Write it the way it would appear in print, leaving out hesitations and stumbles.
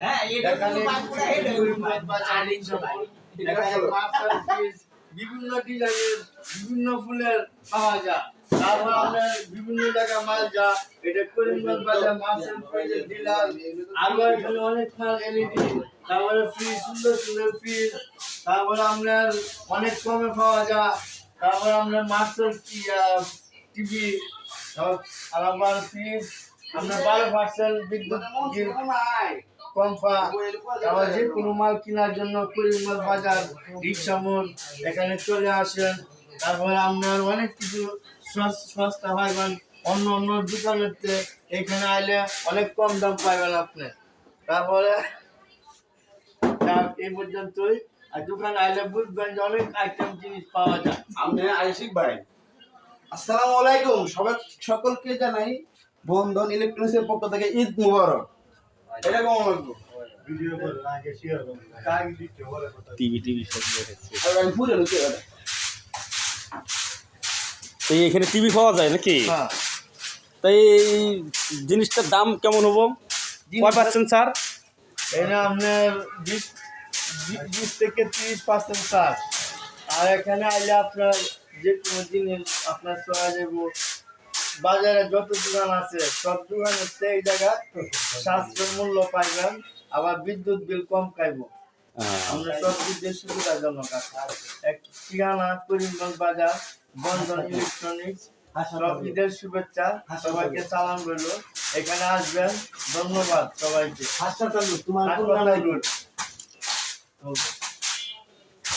হ্যাঁ এটা তো বাপুরা হেলে বিভিন্ন ডিজাইনের বিভিন্ন ফুলের পাওয়া যায়। তারপর আপনার বিভিন্ন জায়গায় মাল যা এটা করিমগঞ্জ বাজার মাছের ফ্রিজের ডিলার। আরো এখানে অনেক মাল এলইডি, তারপরে ফ্রিজ, সুন্দর সুন্দর ফ্রিজ, তারপরে আপনার অনেক কমে পাওয়া যায়। তারপরে আপনার মাছের টিভি আর আমার ফ্রিজ আপনার 12% বিদ্যুৎ কমফা। আবার যে কোনো মাল কেনার জন্য করিমগঞ্জ বাজার রিক্সা মোড় এখানে চলে আসেন। তারপরে আপনার অনেক কিছু সস্তা পাইবেন অন্য অন্য দোকানের থেকে, এখানে আইলে অনেক কম দাম পাইবেন আপনি। তারপরে এই পর্যন্তই। আর দোকানে আইলে বুঝবেন যে অনেক আইটেম জিনিস পাওয়া যায়। আপনি আশিক ভাই, আসসালামু আলাইকুম। সকলকে জানাই বন্ধন ইলেকট্রনিক্সের পক্ষ থেকে ঈদ মুবারক। এটা কেমন লাগলো? ভিডিও করে আগে শেয়ার করুন, কাজ দিতে বলে কথা টিভি সব দেখাচ্ছে। আর আমি পুরো লুকে এটা তো এখানে টিভি পাওয়া যায় নাকি? হ্যাঁ, তাই এই জিনিসটার দাম কেমন হবো? কয় পাচ্ছেন স্যার? এটা আপনার 20 থেকে 30% ছাড়। আর এখানে আইলে আপনার যে কোনো জিনিস আপনার চলা যাব। বাজারে যত দোকান আছে সব দোকানের থেকে এই জায়গায় সাশ্রয় মূল্য পাইবেন, আবার বিদ্যুৎ বিল কম খাইব। আমরা সব দিকের সুবিধাজনক আছে। এক ঠিকানা করিমগঞ্জ বাজার, বন্ধন ইলেকট্রনিক্স। সব ঈদের শুভেচ্ছা, সবাইকে সালাম রইল। এখানে আসবেন। ধন্যবাদ সবাইকে। হাসপাতাল তোমার